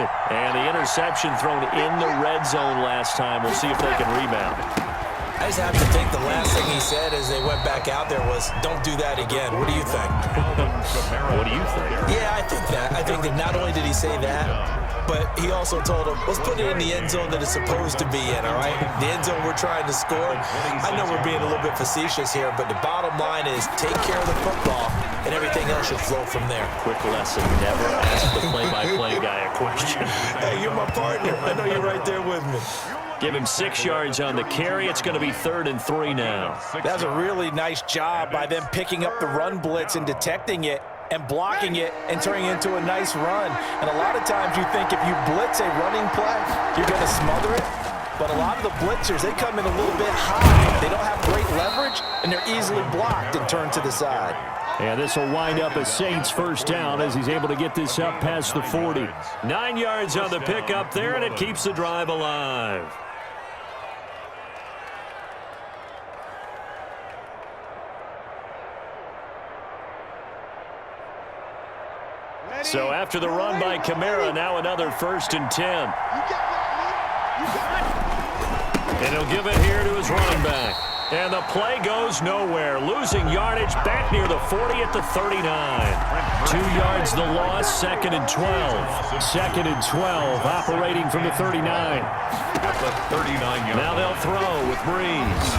And the interception thrown in the red zone last time. We'll see if they can rebound. I just have to think the last thing he said as they went back out there was, don't do that again. What do you think? What do you think? Yeah, I think that. I think that not only did he say that, but he also told him, let's put it in the end zone that it's supposed to be in, all right? The end zone we're trying to score. I know we're being a little bit facetious here, but the bottom line is take care of the football, and everything else should flow from there. Quick lesson, never ask the play-by-play guy a question. Hey, you're my partner. I know you're right there with me. Give him 6 yards on the carry. It's going to be 3rd and 3 now. That's a really nice job by them picking up the run blitz and detecting it and blocking it and turning it into a nice run. And a lot of times you think if you blitz a running play, you're going to smother it. But a lot of the blitzers, they come in a little bit high. They don't have great leverage, and they're easily blocked and turned to the side. And this will wind up a Saints first down as he's able to get this up past the 40. 9 yards on the pickup there, and it keeps the drive alive. So after the run by Kamara, now another 1st and 10. And he'll give it here to his running back. And the play goes nowhere. Losing yardage back near the 40 at the 39. 2 yards the loss, 2nd and 12. 2nd and 12, operating from the 39. At the 39-yard. Now they'll throw with Breeze.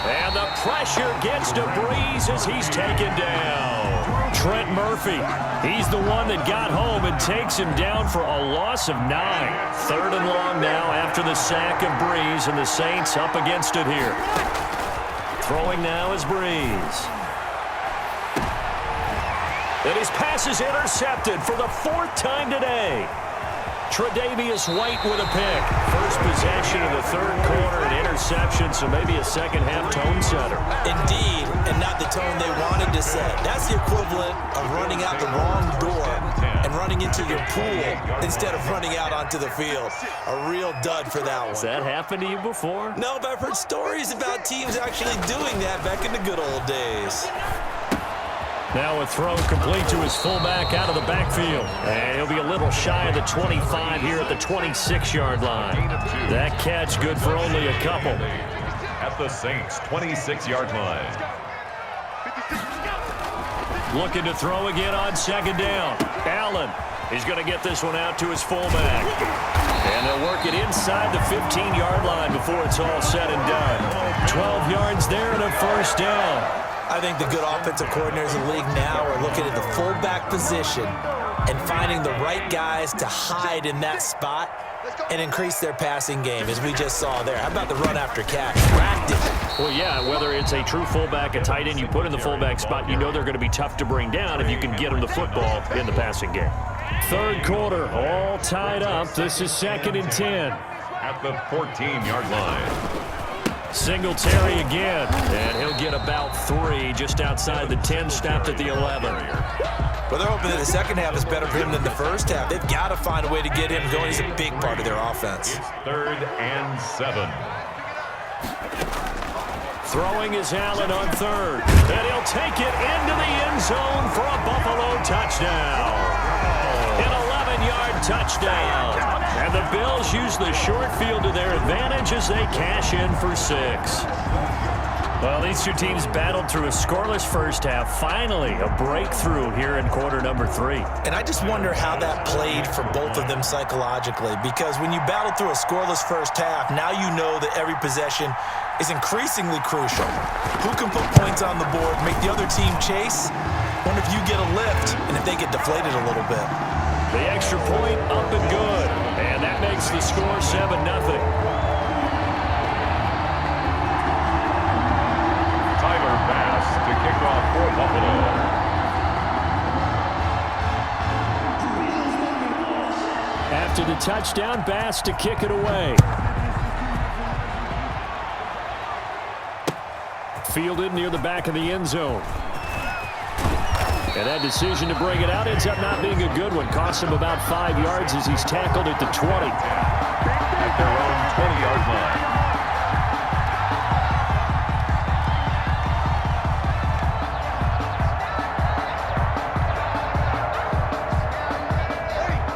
And the pressure gets to Breeze as he's taken down. Trent Murphy, he's the one that got home and takes him down for a loss of 9. 3rd and long now after the sack of Breeze, and the Saints up against it here. Throwing now is Breeze. And his pass is intercepted for the 4th time today. Tre'Davious White with a pick. First possession of the 3rd quarter, an interception, so maybe a second-half tone setter. Indeed, and not the tone they wanted to set. That's the equivalent of running out the wrong door and running into your pool instead of running out onto the field. A real dud for that one. Has that happened to you before? No, but I've heard stories about teams actually doing that back in the good old days. Now a throw complete to his fullback out of the backfield. And he'll be a little shy of the 25 here at the 26-yard line. That catch good for only a couple. At the Saints' 26-yard line. Looking to throw again on 2nd down. Allen, he's going to get this one out to his fullback. And they'll work it inside the 15-yard line before it's all said and done. 12 yards there and a 1st down. I think the good offensive coordinators in the league now are looking at the fullback position and finding the right guys to hide in that spot and increase their passing game, as we just saw there. How about the run after catch? Cracked it. Well, yeah, whether it's a true fullback, a tight end you put in the fullback spot, you know they're going to be tough to bring down if you can get them the football in the passing game. 3rd quarter, all tied up. This is 2nd and 10. At the 14-yard line. Singletary again, and he'll get about 3 just outside the 10, stopped at the 11. Well, they're hoping that the second half is better for him than the first half. They've got to find a way to get him going. He's a big part of their offense. It's 3rd and 7. Throwing is Allen on 3rd, and he'll take it into the end zone for a Buffalo touchdown. An 11-yard touchdown. And the Bills use the short field to their advantage as they cash in for 6. Well, these two teams battled through a scoreless first half. Finally, a breakthrough here in quarter number 3. And I just wonder how that played for both of them psychologically, because when you battle through a scoreless first half, now you know that every possession is increasingly crucial. Who can put points on the board, make the other team chase? Wonder if you get a lift and if they get deflated a little bit. The extra point up and good. And that makes the score 7-0. Tyler Bass to kick off for Buffalo. After the touchdown, Bass to kick it away. Fielded near the back of the end zone. And that decision to bring it out ends up not being a good one. Costs him about 5 yards as he's tackled at the 20. At their own 20-yard line.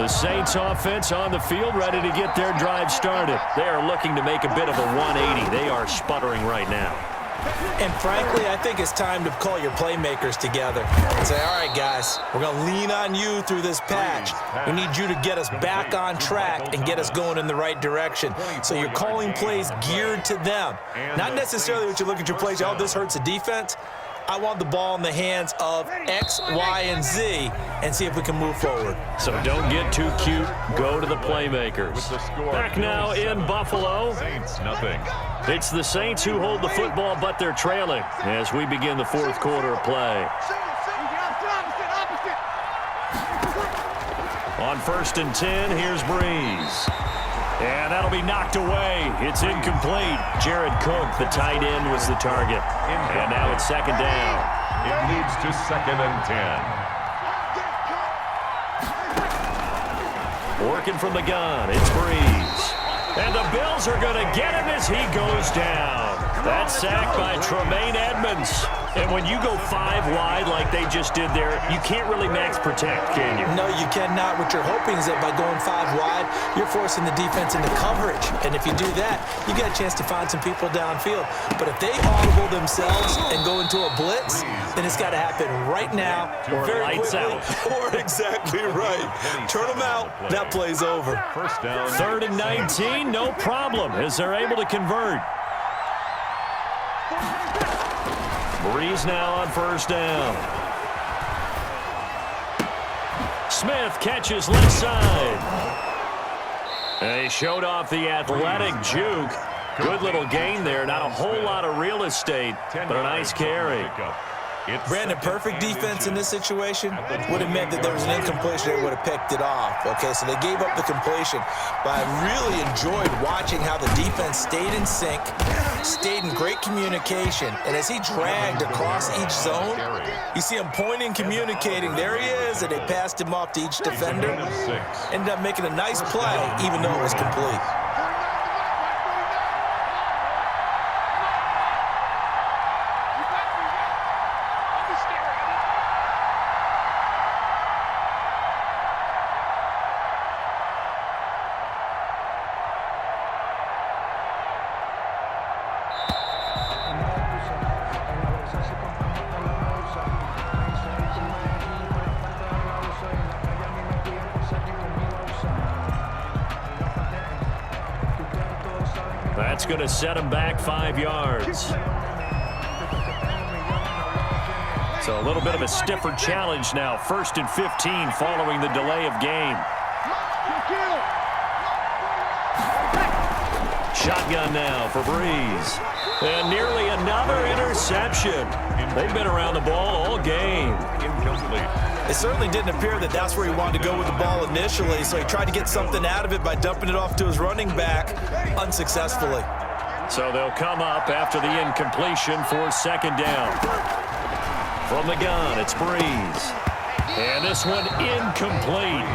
The Saints offense on the field, ready to get their drive started. They are looking to make a bit of a 180. They are sputtering right now. And frankly, I think it's time to call your playmakers together and say, all right, guys, we're going to lean on you through this patch. We need you to get us back on track and get us going in the right direction. So you're calling plays geared to them. Not necessarily what you look at your plays, oh, this hurts the defense. I want the ball in the hands of X, Y, and Z and see if we can move forward. So don't get too cute. Go to the playmakers. Back now in Buffalo. Saints, nothing. It's the Saints who hold the football, but they're trailing as we begin the fourth quarter of play. On 1st and 10, here's Breeze. And that'll be knocked away. It's incomplete. Jared Cook, the tight end, was the target. And now it's 2nd down. It leads to 2nd and 10. Working from the gun, it's Breeze. And the Bills are going to get him as he goes down. That's sacked by Tremaine Edmonds. And when you go 5 wide like they just did there, you can't really max protect, can you? No, you cannot. What you're hoping is that by going 5 wide, you're forcing the defense into coverage. And if you do that, you get a chance to find some people downfield. But if they audible themselves and go into a blitz, then it's got to happen right now, Or very lights quickly, out. or exactly right. Turn them out, that play's over. 1st down. 3rd and 19, no problem, as they're able to convert. Breeze now on 1st down. Smith catches left side. And he showed off the athletic juke. Good little gain there. Not a whole lot of real estate, but a nice carry. Brandon, perfect defense in this situation would have meant that there was an incompletion. They would have picked it off. Okay, so they gave up the completion. But I really enjoyed watching how the defense stayed in sync, stayed in great communication. And as he dragged across each zone, you see him pointing, communicating. There he is, and they passed him off to each defender. Ended up making a nice play, even though it was complete. That's going to set him back 5 yards. So a little bit of a stiffer challenge now. 1st and 15 following the delay of game. Shotgun now for Breeze. And nearly another interception. They've been around the ball all game. Incomplete. It certainly didn't appear that that's where he wanted to go with the ball initially, so he tried to get something out of it by dumping it off to his running back unsuccessfully. So they'll come up after the incompletion for 2nd down. From the gun, it's Breeze. And this one incomplete.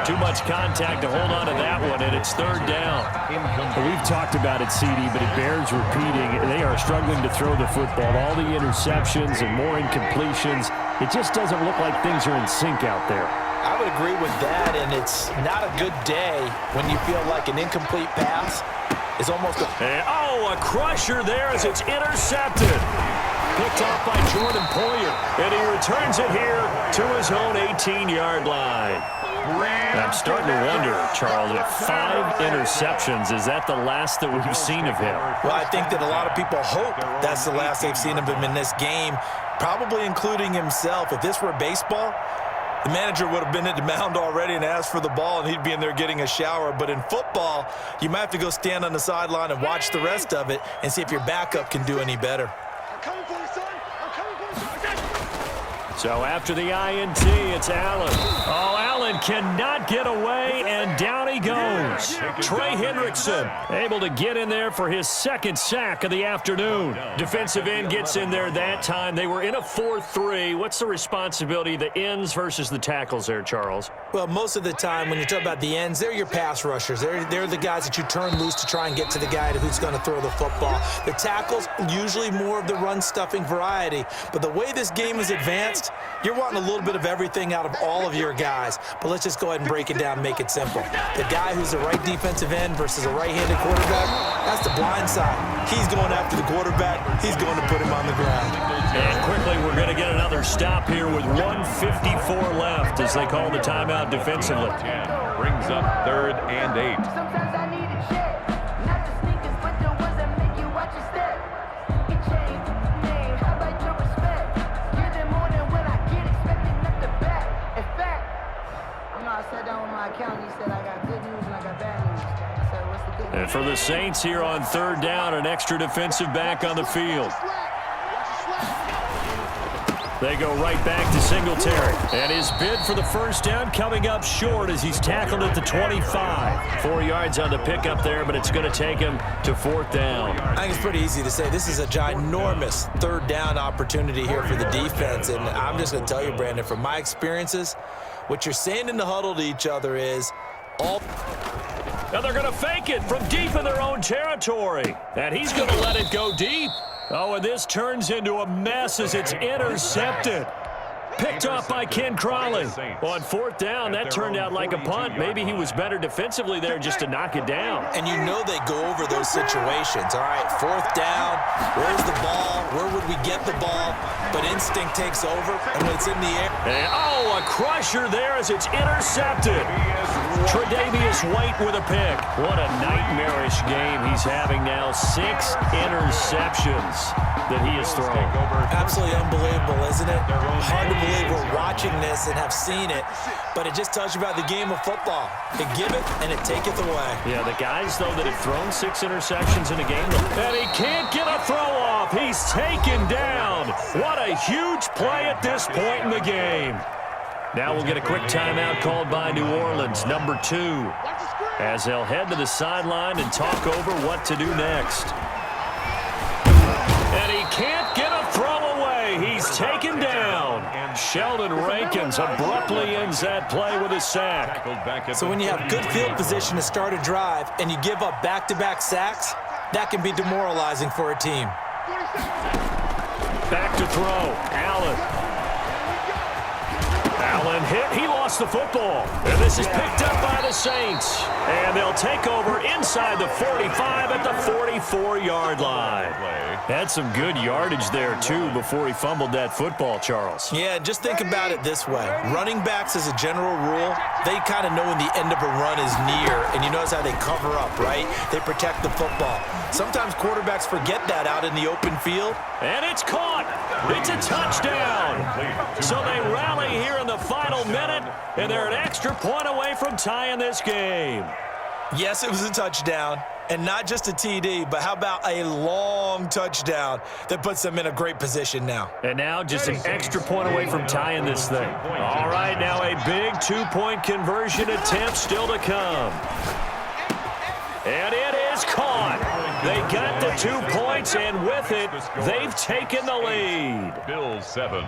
Too much contact to hold on to that one, and it's 3rd down. Well, we've talked about it, CD, but it bears repeating. They are struggling to throw the football. All the interceptions and more incompletions. It just doesn't look like things are in sync out there. I would agree with that, and it's not a good day when you feel like an incomplete pass is almost a... And, oh, a crusher there as it's intercepted. Picked off by Jordan Poyer, and he returns it here to his own 18-yard line. I'm starting to wonder, Charles, if 5 interceptions, is that the last that we've seen of him? Well, I think that a lot of people hope that's the last they've seen of him in this game, probably including himself. If this were baseball, the manager would have been at the mound already and asked for the ball, and he'd be in there getting a shower. But in football, you might have to go stand on the sideline and watch the rest of it and see if your backup can do any better. So after the INT, it's Allen. Oh, Allen cannot get away, and down he goes. Trey Hendrickson able to get in there for his 2nd sack of the afternoon. Defensive end gets in there that time. They were in a 4-3. What's the responsibility of the ends versus the tackles there, Charles? Well, most of the time when you talk about the ends, they're your pass rushers. They're the guys that you turn loose to try and get to the guy who's going to throw the football. The tackles, usually more of the run-stuffing variety. But the way this game is advanced, you're wanting a little bit of everything out of all of your guys. but let's just go ahead and break it down and make it simple. The guy who's the right defensive end versus a right-handed quarterback, that's the blind side. He's going after the quarterback. He's going to put him on the ground. And quickly, we're going to get another stop here with 1:54 left as they call the timeout defensively. 10 brings up 3rd and 8. Sometimes I need a check, not the sneakers, but the ones that make you watch your step. It changed the name, how about your respect? Give them more than when I get expecting up the back. In fact, I sat down with my accountant, he said I got good news and I got bad news. I said, what's the good news? And for the Saints here on 3rd down, an extra defensive back on the field. They go right back to Singletary. And his bid for the first down coming up short as he's tackled at the 25. 4 yards on the pickup there, but it's going to take him to 4th down. I think it's pretty easy to say this is a ginormous 3rd down opportunity here for the defense. And I'm just going to tell you, Brandon, from my experiences, what you're saying in the huddle to each other is all... Now they're going to fake it from deep in their own territory. And he's going to let it go deep. Oh, and this turns into a mess as it's intercepted. Picked off by Ken Crawley. On 4th down, that turned out like a punt. Maybe he was better defensively there just to knock it down. And you know they go over those situations. All right, 4th down, where's the ball? Where would we get the ball? But instinct takes over, and when it's in the air. And, oh, a crusher there as it's intercepted. Tre'Davious White with a pick. What a nightmarish game he's having now. 6 interceptions that he has thrown. Absolutely unbelievable, isn't it? Hard to believe we're watching this and have seen it, but it just tells you about the game of football. It give it and it taketh away. Yeah, the guys, though, that have thrown 6 interceptions in a game, and he can't get a throw off. He's taken down. What a huge play at this point in the game. Now we'll get a quick timeout called by New Orleans, number 2, as they'll head to the sideline and talk over what to do next. And he can't get a throw away. He's taken down. Sheldon Rankins abruptly ends that play with a sack. So when you have good field position to start a drive and you give up back-to-back sacks, that can be demoralizing for a team. Back to throw. Allen hit. He lost the football. And this is picked up by the Saints. And they'll take over inside the 45 at the 44-yard line. Had some good yardage there, too, before he fumbled that football, Charles. Yeah, just think about it this way. Running backs, as a general rule, they kind of know when the end of a run is near, and you notice how they cover up, right? They protect the football. Sometimes quarterbacks forget that out in the open field. And it's caught. It's a touchdown. So they rally here in the final minute, and they're an extra point away from tying this game. Yes, it was a touchdown, and not just a TD, but how about a long touchdown that puts them in a great position now. And now just an extra point away from tying this thing. All right, now a big 2-point conversion attempt still to come. And it is caught. They got the 2 points, and with it, they've taken the lead. Bills 7.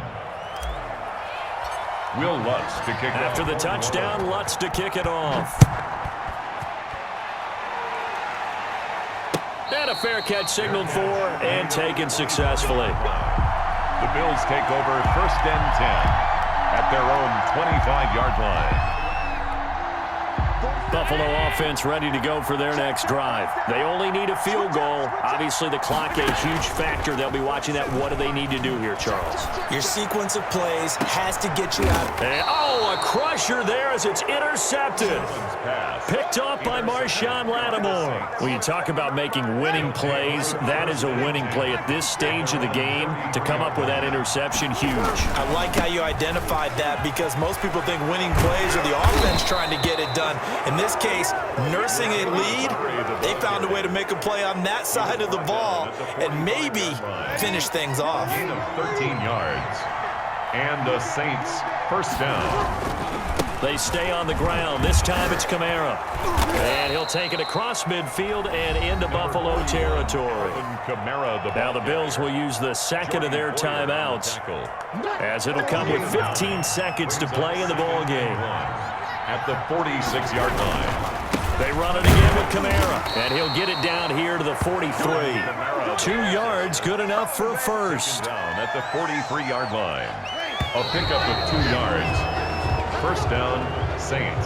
Will Lutz to kick off. After the touchdown, Lutz to kick it off. And a fair catch signaled for and taken successfully. The Bills take over 1st and 10 at their own 25-yard line. Buffalo offense ready to go for their next drive. They only need a field goal. Obviously, the clock a huge factor. They'll be watching that. What do they need to do here, Charles? Your sequence of plays has to get you out. And, oh, a crusher there as it's intercepted. Picked off by Marshawn Lattimore. When you talk about making winning plays, that is a winning play at this stage of the game. To come up with that interception, huge. I like how you identified that because most people think winning plays are the offense trying to get it done. In this case, nursing a lead, they found a way to make a play on that side of the ball and maybe finish things off. 13 yards. And the Saints 1st down. They stay on the ground. This time it's Kamara. And he'll take it across midfield and into Buffalo territory. Now the Bills will use the second of their timeouts as it'll come with 15 seconds to play in the ball game. At the 46-yard line. They run it again with Kamara, and he'll get it down here to the 43. 2 yards, good enough for a first. Down at the 43-yard line. A pickup of 2 yards. 1st down, Saints.